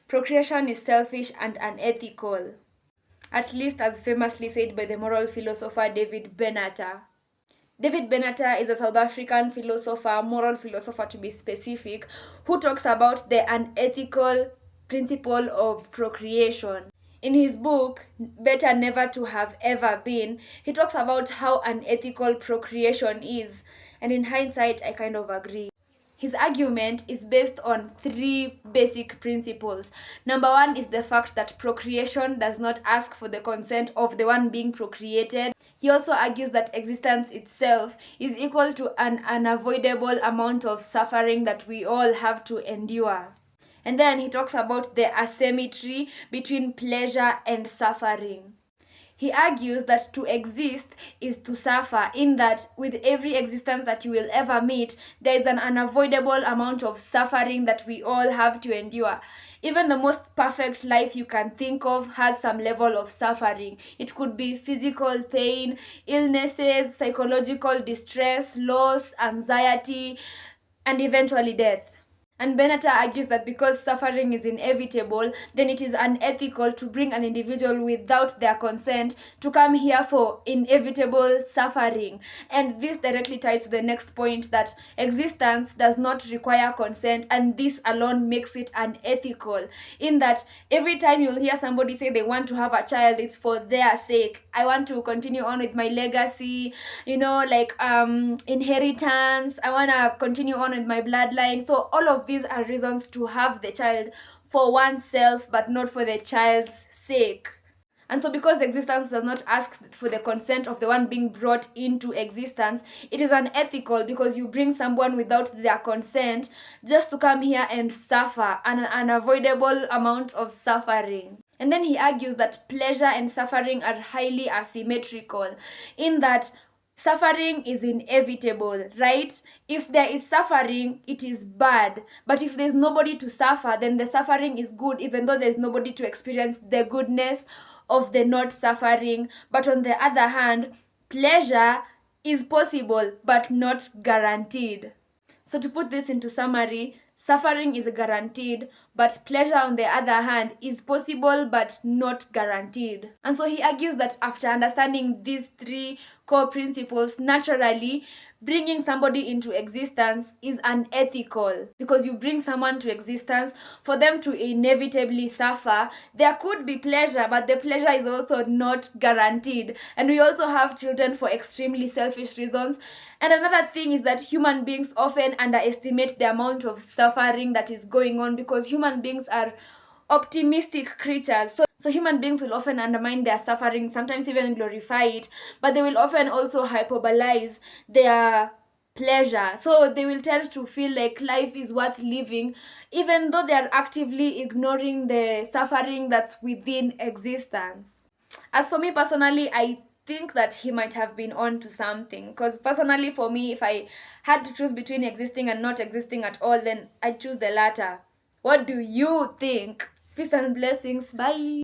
procreation is selfish and unethical, at least as famously said by the moral philosopher David Benatar. David Benatar is a South African philosopher, moral philosopher to be specific, who talks about the unethical principle of procreation. In his book, Better Never to Have Ever Been, he talks about how unethical procreation is, and in hindsight, I kind of agree. His argument is based on three basic principles. Number one is the fact that procreation does not ask for the consent of the one being procreated. He also argues that existence itself is equal to an unavoidable amount of suffering that we all have to endure. And then he talks about the asymmetry between pleasure and suffering. He argues that to exist is to suffer, in that with every existence that you will ever meet, there is an unavoidable amount of suffering that we all have to endure. Even the most perfect life you can think of has some level of suffering. It could be physical pain, illnesses, psychological distress, loss, anxiety, and eventually death. And Benatar argues that because suffering is inevitable, then it is unethical to bring an individual without their consent to come here for inevitable suffering. And this directly ties to the next point, that existence does not require consent, and this alone makes it unethical. In that every time you'll hear somebody say they want to have a child, it's for their sake. I want to continue on with my legacy, inheritance. I want to continue on with my bloodline. So all of these are reasons to have the child for oneself, but not for the child's sake. And so because existence does not ask for the consent of the one being brought into existence, it is unethical because you bring someone without their consent just to come here and suffer, an unavoidable amount of suffering. And then he argues that pleasure and suffering are highly asymmetrical, in that suffering is inevitable, right? If there is suffering, it is bad. But if there's nobody to suffer, then the suffering is good, even though there's nobody to experience the goodness of the not suffering. But on the other hand, pleasure is possible, but not guaranteed. So to put this into summary, suffering is guaranteed, but pleasure on the other hand is possible but not guaranteed. And so he argues that after understanding these three core principles, naturally, bringing somebody into existence is unethical, because you bring someone to existence for them to inevitably suffer. There could be pleasure, but the pleasure is also not guaranteed. And we also have children for extremely selfish reasons. And another thing is that human beings often underestimate the amount of suffering that is going on, because human beings are optimistic creatures. So human beings will often undermine their suffering, sometimes even glorify it, but they will often also hyperbolize their pleasure. So they will tend to feel like life is worth living, even though they are actively ignoring the suffering that's within existence. As for me personally, I think that he might have been on to something, because personally for me, if I had to choose between existing and not existing at all, then I'd choose the latter. What do you think? Peace and blessings. Bye.